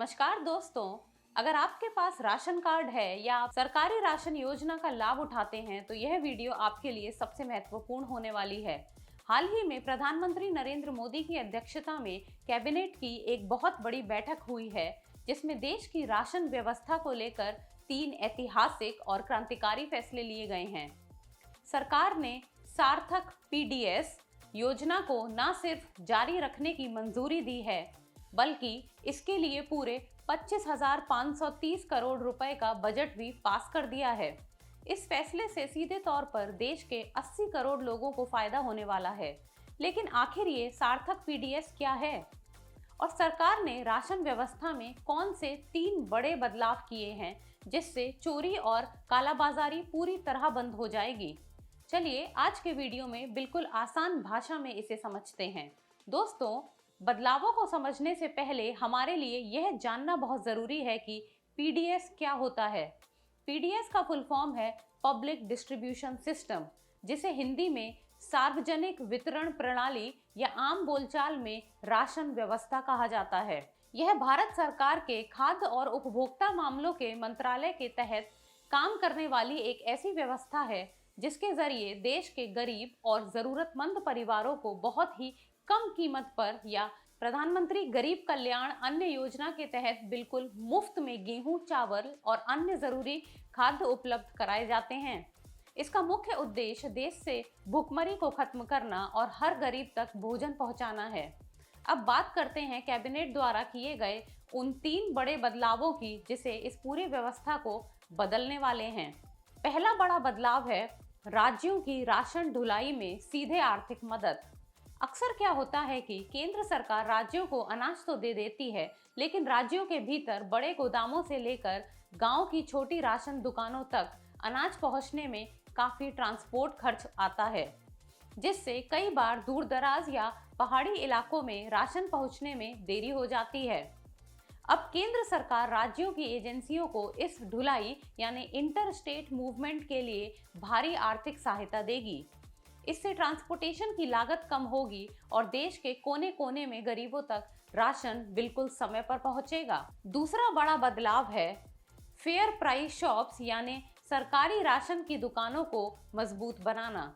नमस्कार दोस्तों, अगर आपके पास राशन कार्ड है या आप सरकारी राशन योजना का लाभ उठाते हैं तो यह वीडियो आपके लिए सबसे महत्वपूर्ण होने वाली है। हाल ही में प्रधानमंत्री नरेंद्र मोदी की अध्यक्षता में कैबिनेट की एक बहुत बड़ी बैठक हुई है, जिसमें देश की राशन व्यवस्था को लेकर 3 ऐतिहासिक और क्रांतिकारी फैसले लिए गए हैं। सरकार ने सार्थक पीडीएस योजना को न सिर्फ जारी रखने की मंजूरी दी है, बल्कि इसके लिए पूरे 25,530 करोड़ रुपए का बजट भी पास कर दिया है। इस फैसले से सीधे तौर पर देश के 80 करोड़ लोगों को फायदा होने वाला है। लेकिन आखिर ये सार्थक पीडीएस क्या है और सरकार ने राशन व्यवस्था में कौन से 3 बड़े बदलाव किए हैं जिससे चोरी और कालाबाजारी पूरी तरह बंद हो जाएगी। चलिए आज के वीडियो में बिल्कुल आसान भाषा में इसे समझते हैं। दोस्तों, बदलावों को समझने से पहले हमारे लिए यह जानना बहुत ज़रूरी है कि पीडीएस क्या होता है। पीडीएस का फुल फॉर्म है पब्लिक डिस्ट्रीब्यूशन सिस्टम, जिसे हिंदी में सार्वजनिक वितरण प्रणाली या आम बोलचाल में राशन व्यवस्था कहा जाता है। यह भारत सरकार के खाद्य और उपभोक्ता मामलों के मंत्रालय के तहत काम करने वाली एक ऐसी व्यवस्था है जिसके जरिए देश के गरीब और ज़रूरतमंद परिवारों को बहुत ही कम कीमत पर या प्रधानमंत्री गरीब कल्याण अन्न योजना के तहत बिल्कुल मुफ्त में गेहूं, चावल और अन्य जरूरी खाद्य उपलब्ध कराए जाते हैं। इसका मुख्य उद्देश्य देश से भुखमरी को खत्म करना और हर गरीब तक भोजन पहुंचाना है। अब बात करते हैं कैबिनेट द्वारा किए गए उन 3 बड़े बदलावों की जिसे इस पूरी व्यवस्था को बदलने वाले हैं। पहला बड़ा बदलाव है राज्यों की राशन ढुलाई में सीधे आर्थिक मदद। अक्सर क्या होता है कि केंद्र सरकार राज्यों को अनाज तो दे देती है, लेकिन राज्यों के भीतर बड़े गोदामों से लेकर गांव की छोटी राशन दुकानों तक अनाज पहुंचने में काफ़ी ट्रांसपोर्ट खर्च आता है, जिससे कई बार दूरदराज या पहाड़ी इलाकों में राशन पहुंचने में देरी हो जाती है। अब केंद्र सरकार राज्यों की एजेंसियों को इस ढुलाई यानी इंटर स्टेट मूवमेंट के लिए भारी आर्थिक सहायता देगी। इससे ट्रांसपोर्टेशन की लागत कम होगी और देश के कोने कोने में गरीबों तक राशन बिल्कुल समय पर पहुंचेगा। दूसरा बड़ा बदलाव है फेयर प्राइस शॉप्स यानी सरकारी राशन की दुकानों को मजबूत बनाना।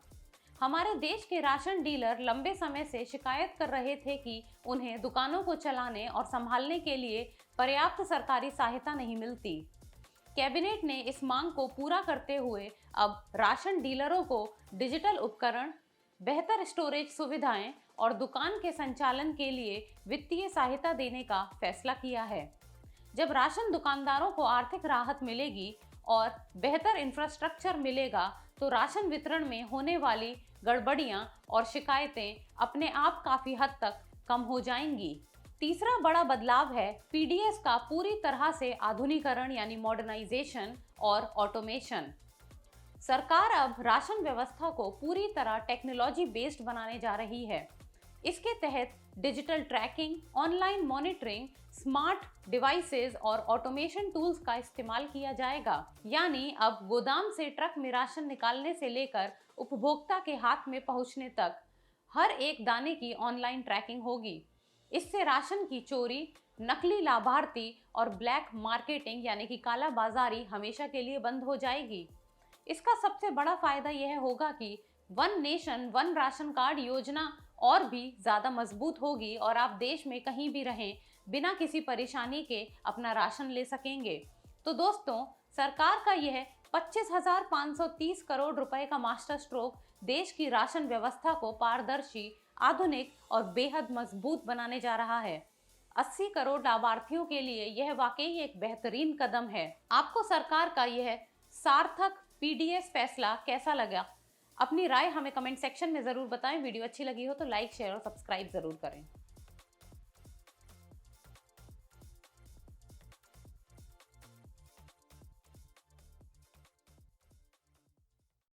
हमारे देश के राशन डीलर लंबे समय से शिकायत कर रहे थे कि उन्हें दुकानों को चलाने और संभालने के लिए पर्याप्त सरकारी सहायता नहीं मिलती। कैबिनेट ने इस मांग को पूरा करते हुए अब राशन डीलरों को डिजिटल उपकरण, बेहतर स्टोरेज सुविधाएं और दुकान के संचालन के लिए वित्तीय सहायता देने का फैसला किया है। जब राशन दुकानदारों को आर्थिक राहत मिलेगी और बेहतर इंफ्रास्ट्रक्चर मिलेगा तो राशन वितरण में होने वाली गड़बड़ियां और शिकायतें अपने आप काफ़ी हद तक कम हो जाएंगी। तीसरा बड़ा बदलाव है पीडीएस का पूरी तरह से आधुनिकीकरण यानी मॉडर्नाइजेशन और ऑटोमेशन। सरकार अब राशन व्यवस्था को पूरी तरह टेक्नोलॉजी बेस्ड बनाने जा रही है। इसके तहत digital tracking, online monitoring, smart devices और ऑटोमेशन टूल्स का इस्तेमाल किया जाएगा। यानी अब गोदाम से ट्रक में राशन निकालने से लेकर उपभोक्ता के हाथ में पहुंचने तक हर एक दाने की ऑनलाइन ट्रैकिंग होगी। इससे राशन की चोरी, नकली लाभार्थी और ब्लैक मार्केटिंग यानी कि काला बाजारी हमेशा के लिए बंद हो जाएगी। इसका सबसे बड़ा फायदा यह होगा कि one nation one ration card योजना और भी ज़्यादा मजबूत होगी और आप देश में कहीं भी रहें बिना किसी परेशानी के अपना राशन ले सकेंगे। तो दोस्तों, सरकार का यह 25,530 करोड़ रुपए का मास्टर स्ट्रोक देश की राशन व्यवस्था को पारदर्शी, आधुनिक और बेहद मजबूत बनाने जा रहा है। 80 करोड़ लाभार्थियों के लिए यह वाकई एक बेहतरीन कदम है। आपको सरकार का यह सार्थक पीडीएस फैसला कैसा लगा? अपनी राय हमें कमेंट सेक्शन में ज़रूर बताएं। वीडियो अच्छी लगी हो तो लाइक, शेयर और सब्सक्राइब ज़रूर करें।